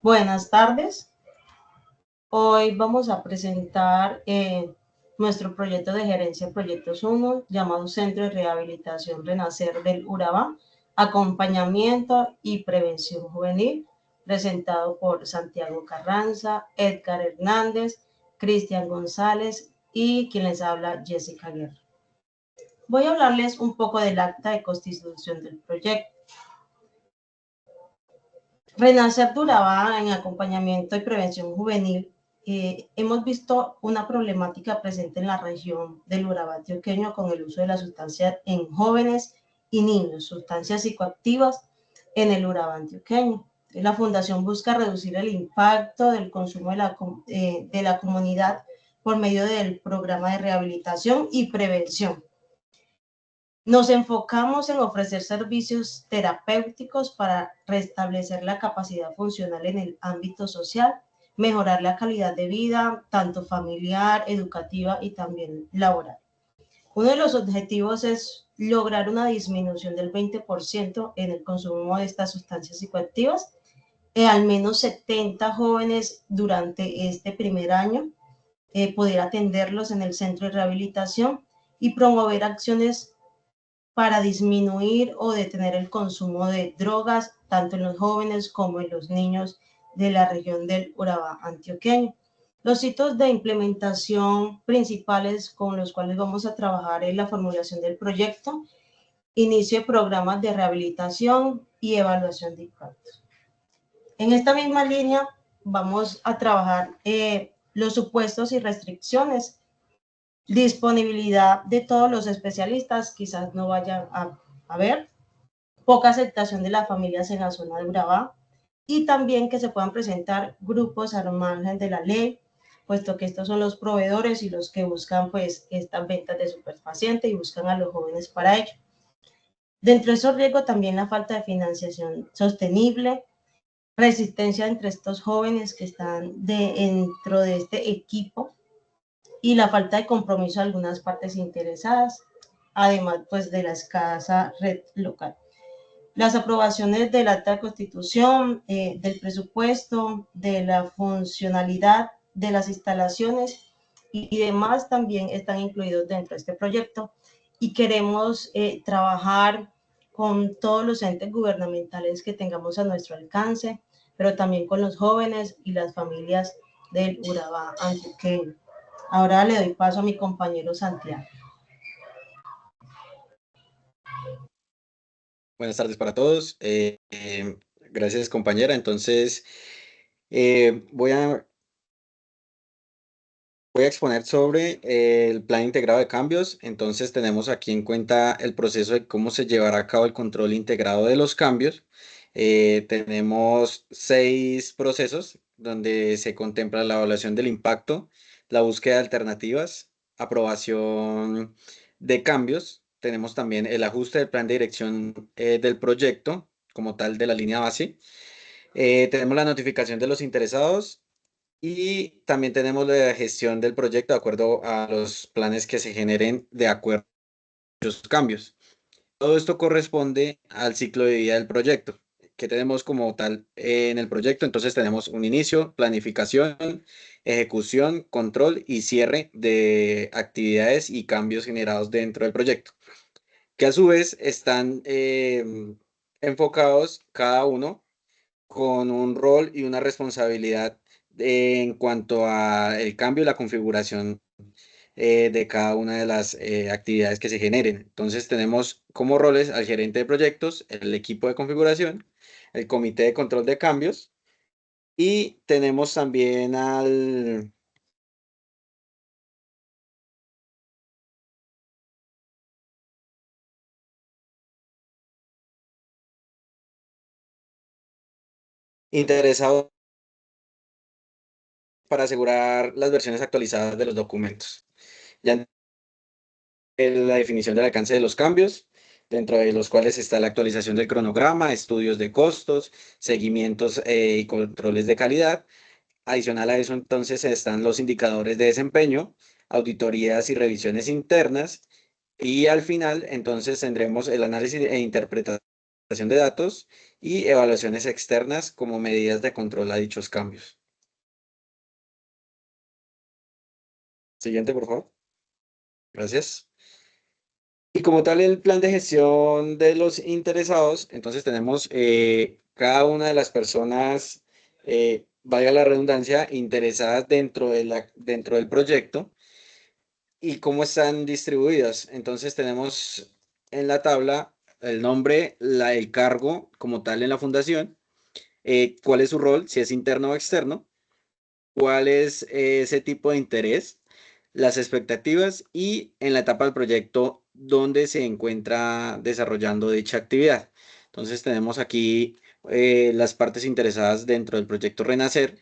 Buenas tardes. Hoy vamos a presentar nuestro proyecto de gerencia de proyectos 1, llamado Centro de Rehabilitación Renacer del Urabá, acompañamiento y prevención juvenil, presentado por Santiago Carranza, Edgar Hernández, Cristian González y quien les habla, Jessica Guerra. Voy a hablarles un poco del acta de constitución del proyecto. Renacer Urabá en acompañamiento y prevención juvenil. Hemos visto una problemática presente en la región del Urabá antioqueño con el uso de la sustancia en jóvenes y niños, sustancias psicoactivas en el Urabá antioqueño. La Fundación busca reducir el impacto del consumo de la comunidad por medio del programa de rehabilitación y prevención. Nos enfocamos en ofrecer servicios terapéuticos para restablecer la capacidad funcional en el ámbito social, mejorar la calidad de vida, tanto familiar, educativa y también laboral. Uno de los objetivos es lograr una disminución del 20% en el consumo de estas sustancias psicoactivas, al menos 70 jóvenes durante este primer año, poder atenderlos en el centro de rehabilitación y promover acciones para disminuir o detener el consumo de drogas, tanto en los jóvenes como en los niños de la región del Urabá antioqueño. Los hitos de implementación principales con los cuales vamos a trabajar es la formulación del proyecto, inicio de programas de rehabilitación y evaluación de impactos. En esta misma línea vamos a trabajar los supuestos y restricciones, disponibilidad de todos los especialistas, quizás no vayan a ver, poca aceptación de las familias en la zona de Urabá y también que se puedan presentar grupos al margen de la ley, puesto que estos son los proveedores y los que buscan pues estas ventas de superfaciente y buscan a los jóvenes para ello. Dentro de esos riesgos también la falta de financiación sostenible, resistencia entre estos jóvenes que están dentro de este equipo y la falta de compromiso de algunas partes interesadas, además pues de la escasa red local. Las aprobaciones del acta de constitución, del presupuesto, de la funcionalidad de las instalaciones y demás también están incluidos dentro de este proyecto y queremos trabajar con todos los entes gubernamentales que tengamos a nuestro alcance, pero también con los jóvenes y las familias del Urabá antioqueño. Ahora le doy paso a mi compañero Santiago. Buenas tardes para todos. Gracias, compañera. Entonces, voy a exponer sobre el plan integrado de cambios. Entonces, tenemos aquí en cuenta el proceso de cómo se llevará a cabo el control integrado de los cambios. Tenemos 6 procesos donde se contempla la evaluación del impacto, la búsqueda de alternativas, aprobación de cambios. Tenemos también el ajuste del plan de dirección del proyecto, como tal de la línea base. Tenemos la notificación de los interesados y también tenemos la gestión del proyecto de acuerdo a los planes que se generen de acuerdo a los cambios. Todo esto corresponde al ciclo de vida del proyecto que tenemos como tal en el proyecto. Entonces tenemos un inicio, planificación, ejecución, control y cierre de actividades y cambios generados dentro del proyecto, que a su vez están enfocados cada uno con un rol y una responsabilidad en cuanto a el cambio y la configuración de cada una de las actividades que se generen. Entonces tenemos como roles al gerente de proyectos, el equipo de configuración, el comité de control de cambios y tenemos también al interesado para asegurar las versiones actualizadas de los documentos. Ya la definición del alcance de los cambios, dentro de los cuales está la actualización del cronograma, estudios de costos, seguimientos y controles de calidad. Adicional a eso, entonces, están los indicadores de desempeño, auditorías y revisiones internas. Y al final, entonces, tendremos el análisis e interpretación de datos y evaluaciones externas como medidas de control a dichos cambios. Siguiente, por favor. Gracias. Y como tal, el plan de gestión de los interesados, entonces tenemos cada una de las personas, valga la redundancia, interesadas dentro del proyecto y cómo están distribuidas. Entonces tenemos en la tabla el nombre, el cargo como tal en la fundación, cuál es su rol, si es interno o externo, cuál es ese tipo de interés, las expectativas y en la etapa del proyecto donde se encuentra desarrollando dicha actividad. Entonces tenemos aquí las partes interesadas dentro del proyecto Renacer.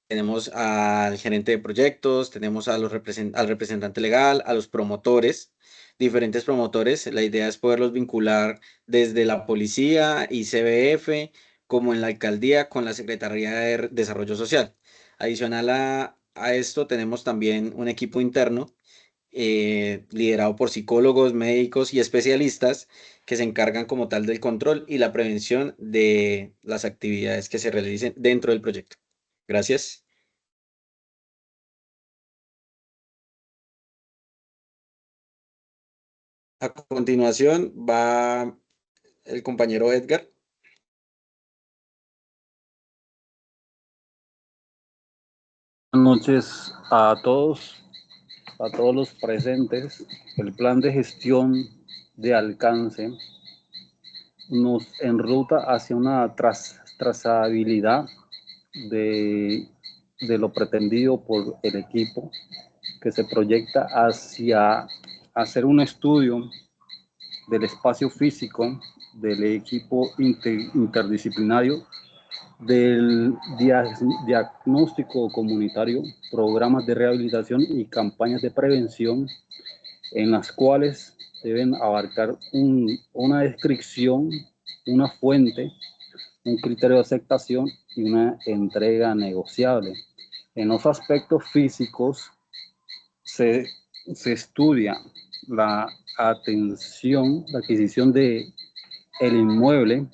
Tenemos al gerente de proyectos, tenemos a al representante legal, a los promotores, diferentes promotores. La idea es poderlos vincular desde la policía y CBF, como en la alcaldía con la Secretaría de Desarrollo Social. Adicional a esto, tenemos también un equipo interno liderado por psicólogos, médicos y especialistas que se encargan como tal del control y la prevención de las actividades que se realicen dentro del proyecto. Gracias. A continuación va el compañero Edgar. Buenas noches a todos los presentes. El plan de gestión de alcance nos enruta hacia una trazabilidad de lo pretendido por el equipo, que se proyecta hacia hacer un estudio del espacio físico del equipo interdisciplinario, del diagnóstico comunitario, programas de rehabilitación y campañas de prevención, en las cuales deben abarcar una descripción, una fuente, un criterio de aceptación y una entrega negociable. En los aspectos físicos se estudia la adquisición de el inmueble,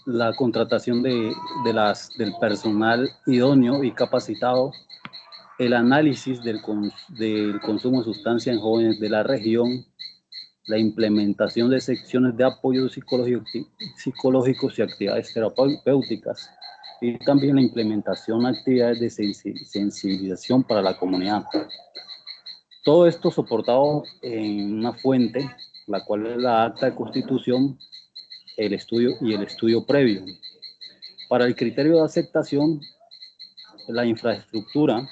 la contratación del personal idóneo y capacitado, el análisis del consumo de sustancias en jóvenes de la región, la implementación de secciones de apoyo psicológicos y actividades terapéuticas, y también la implementación de actividades de sensibilización para la comunidad. Todo esto soportado en una fuente, la cual es la acta de constitución, el estudio previo. Para el criterio de aceptación, la infraestructura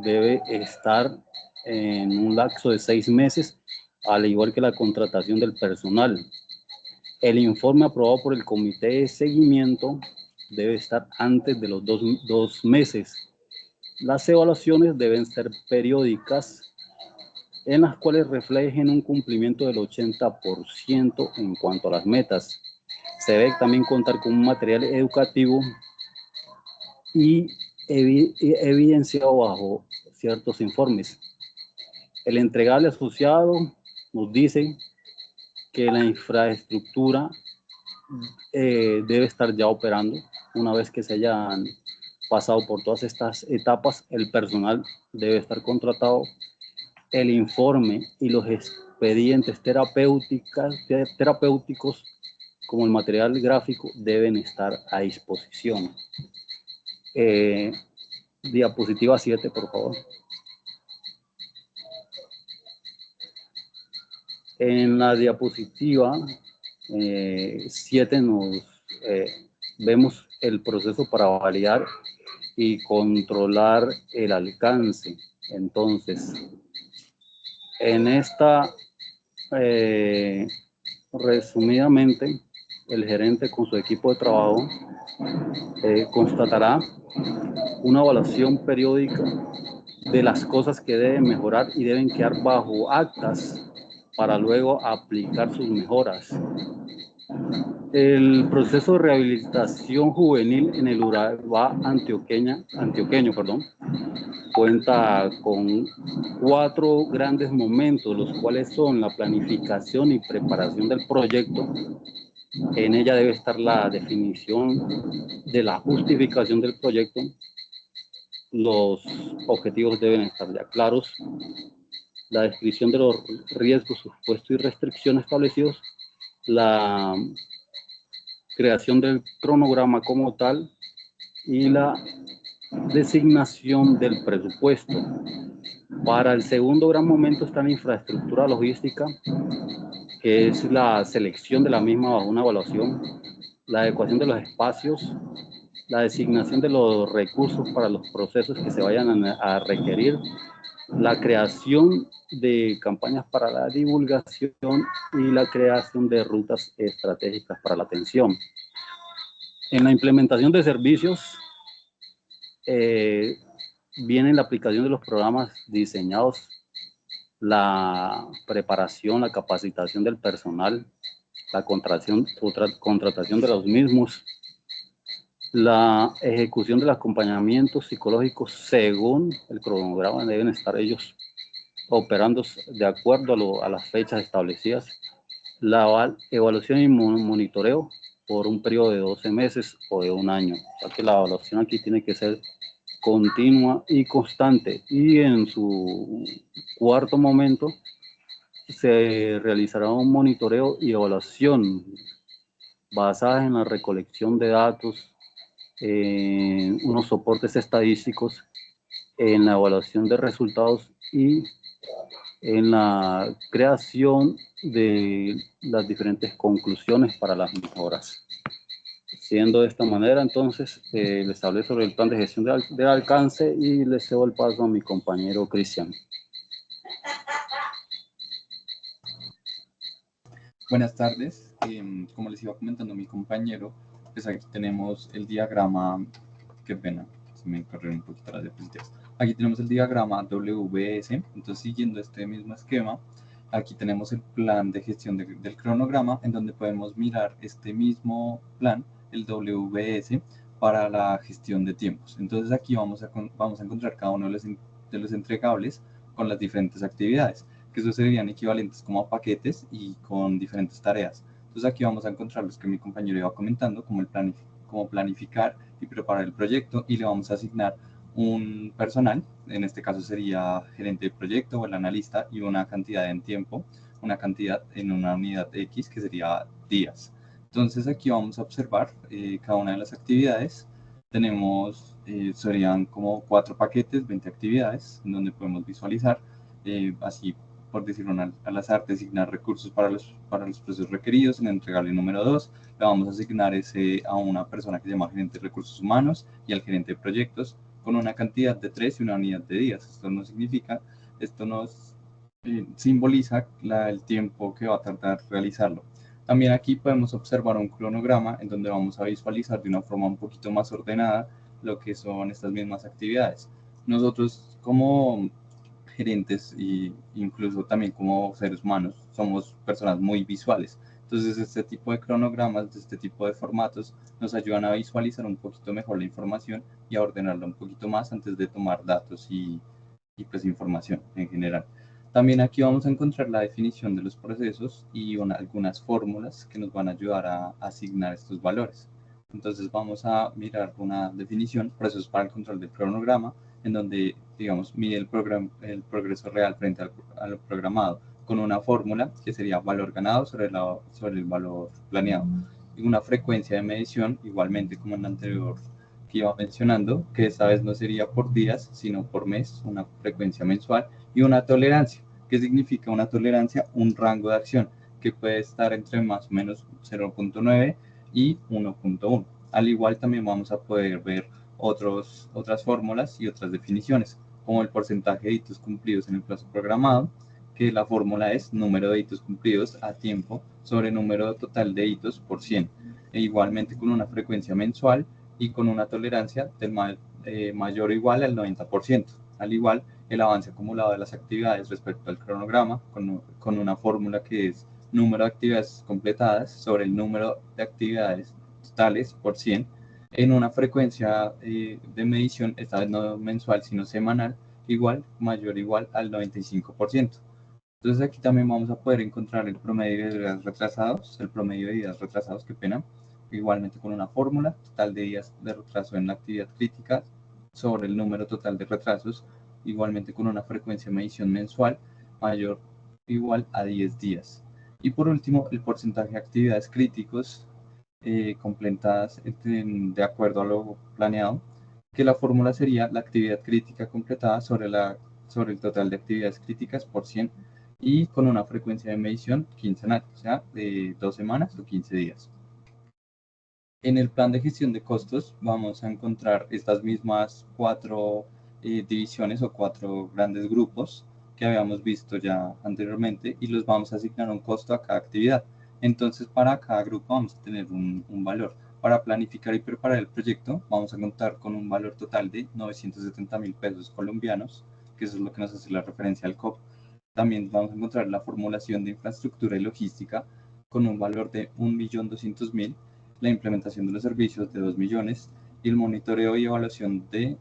debe estar en un lapso de 6 meses, al igual que la contratación del personal. El informe aprobado por el comité de seguimiento debe estar antes de los 2 meses. Las evaluaciones deben ser periódicas, en las cuales reflejen un cumplimiento del 80% en cuanto a las metas. Se debe también contar con un material educativo y evidenciado bajo ciertos informes. El entregable asociado nos dice que la infraestructura debe estar ya operando. Una vez que se hayan pasado por todas estas etapas, el personal debe estar contratado, el informe y los expedientes terapéuticos como el material gráfico deben estar a disposición. Diapositiva 7, por favor. En la diapositiva 7 vemos el proceso para validar y controlar el alcance. Entonces, en esta, resumidamente, el gerente con su equipo de trabajo constatará una evaluación periódica de las cosas que deben mejorar y deben quedar bajo actas para luego aplicar sus mejoras. El proceso de rehabilitación juvenil en el Urabá antioqueño, cuenta con 4 grandes momentos, los cuales son la planificación y preparación del proyecto. En ella debe estar la definición de la justificación del proyecto. Los objetivos deben estar ya claros. La descripción de los riesgos, supuestos y restricciones establecidos. La creación del cronograma como tal y la designación del presupuesto. Para el segundo gran momento está la infraestructura logística, que es la selección de la misma bajo una evaluación, la adecuación de los espacios, la designación de los recursos para los procesos que se vayan a requerir, la creación de campañas para la divulgación y la creación de rutas estratégicas para la atención. En la implementación de servicios viene la aplicación de los programas diseñados, la preparación, la capacitación del personal, la contratación de los mismos, la ejecución del acompañamiento psicológico según el cronograma. Deben estar ellos operando de acuerdo a las fechas establecidas, la evaluación y monitoreo por un periodo de 12 meses o de 1 año. O sea que la evaluación aquí tiene que ser continua y constante, y en su cuarto momento se realizará un monitoreo y evaluación basadas en la recolección de datos, en unos soportes estadísticos, en la evaluación de resultados y en la creación de las diferentes conclusiones para las mejoras. Siendo de esta manera, entonces, les hablé sobre el plan de gestión del alcance y les cedo el paso a mi compañero Cristian. Buenas tardes. Como les iba comentando mi compañero, pues aquí tenemos el diagrama, qué pena, se me corrieron un poquito las diapositivas. Aquí tenemos el diagrama WBS, entonces siguiendo este mismo esquema, aquí tenemos el plan de gestión del cronograma, en donde podemos mirar este mismo plan, el WBS, para la gestión de tiempos. Entonces aquí vamos a encontrar cada uno de los entregables con las diferentes actividades, que esos serían equivalentes como a paquetes y con diferentes tareas. Entonces aquí vamos a encontrar los que mi compañero iba comentando, como como planificar y preparar el proyecto, y le vamos a asignar un personal, en este caso sería gerente de proyecto o el analista, y una cantidad en tiempo, una cantidad en una unidad X, que sería días. Entonces aquí vamos a observar cada una de las actividades. Tenemos, serían como 4 paquetes, 20 actividades, en donde podemos visualizar, así por decirlo al azar, designar recursos para los procesos requeridos. En el entregable número 2 le vamos a asignar ese a una persona que se llama gerente de recursos humanos y al gerente de proyectos, con una cantidad de 3 y una unidad de días. Esto nos simboliza el tiempo que va a tardar realizarlo. También aquí podemos observar un cronograma en donde vamos a visualizar de una forma un poquito más ordenada lo que son estas mismas actividades. Nosotros como gerentes e incluso también como seres humanos somos personas muy visuales. Entonces este tipo de cronogramas, este tipo de formatos nos ayudan a visualizar un poquito mejor la información y a ordenarla un poquito más antes de tomar datos y pues información en general. También aquí vamos a encontrar la definición de los procesos y algunas fórmulas que nos van a ayudar a asignar estos valores. Entonces vamos a mirar una definición, procesos para el control del cronograma, en donde, digamos, mide el progreso real frente al programado con una fórmula que sería valor ganado sobre el valor planeado, y una frecuencia de medición, igualmente como en la anterior que iba mencionando, que esta vez no sería por días, sino por mes, una frecuencia mensual, y una tolerancia. ¿Qué significa una tolerancia? Un rango de acción que puede estar entre más o menos 0.9 y 1.1. Al igual también vamos a poder ver otras fórmulas y otras definiciones, como el porcentaje de hitos cumplidos en el plazo programado, que la fórmula es número de hitos cumplidos a tiempo sobre número total de hitos por 100, e igualmente con una frecuencia mensual y con una tolerancia del mayor o igual al 90%. Al igual, el avance acumulado de las actividades respecto al cronograma, con una fórmula que es número de actividades completadas sobre el número de actividades totales por 100 en una frecuencia de medición, esta vez no mensual sino semanal, igual, mayor o igual al 95%. Entonces aquí también vamos a poder encontrar el promedio de días retrasados, qué pena, igualmente con una fórmula, total de días de retraso en la actividad crítica sobre el número total de retrasos, igualmente con una frecuencia de medición mensual mayor o igual a 10 días. Y por último, el porcentaje de actividades críticos completadas de acuerdo a lo planeado, que la fórmula sería la actividad crítica completada sobre el total de actividades críticas por 100 y con una frecuencia de medición quincenal, o sea, de 2 semanas o 15 días. En el plan de gestión de costos vamos a encontrar estas mismas 4 divisiones o 4 grandes grupos que habíamos visto ya anteriormente y los vamos a asignar un costo a cada actividad. Entonces, para cada grupo vamos a tener un valor. Para planificar y preparar el proyecto vamos a contar con un valor total de 970.000 pesos colombianos, que eso es lo que nos hace la referencia al COP. También vamos a encontrar la formulación de infraestructura y logística con un valor de 1.200.000, la implementación de los servicios de 2 millones y el monitoreo y evaluación del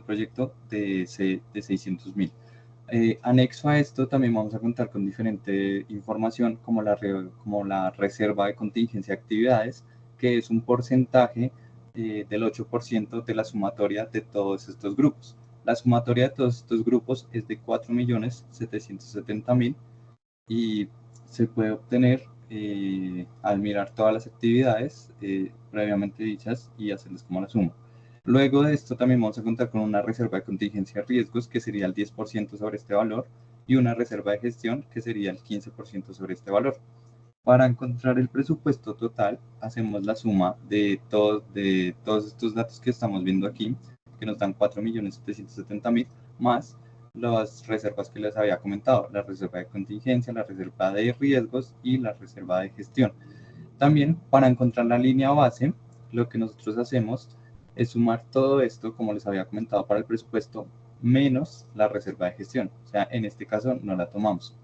proyecto de 600.000. Anexo a esto también vamos a contar con diferente información como la reserva de contingencia de actividades, que es un porcentaje del 8% de la sumatoria de todos estos grupos. La sumatoria de todos estos grupos es de 4.770.000 y se puede obtener al mirar todas las actividades previamente dichas y hacerles como la suma. Luego de esto también vamos a contar con una reserva de contingencia de riesgos que sería el 10% sobre este valor y una reserva de gestión que sería el 15% sobre este valor. Para encontrar el presupuesto total hacemos la suma de todos estos datos que estamos viendo aquí, que nos dan 4.770.000 más las reservas que les había comentado, la reserva de contingencia, la reserva de riesgos y la reserva de gestión. También para encontrar la línea base, lo que nosotros hacemos es sumar todo esto, como les había comentado, para el presupuesto menos la reserva de gestión. O sea, en este caso no la tomamos.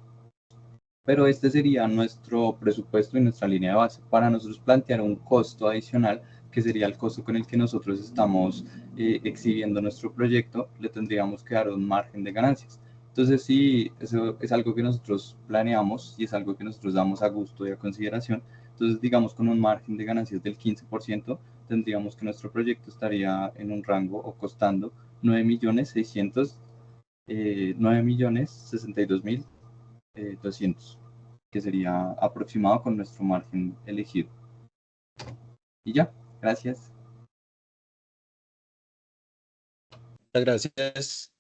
Pero este sería nuestro presupuesto y nuestra línea de base. Para nosotros plantear un costo adicional, que sería el costo con el que nosotros estamos exhibiendo nuestro proyecto, le tendríamos que dar un margen de ganancias. Entonces, si eso es algo que nosotros planeamos y es algo que nosotros damos a gusto y a consideración, entonces digamos con un margen de ganancias del 15%, tendríamos que nuestro proyecto estaría en un rango o costando 9.062.200, que sería aproximado con nuestro margen elegido. Y ya, gracias. Muchas gracias.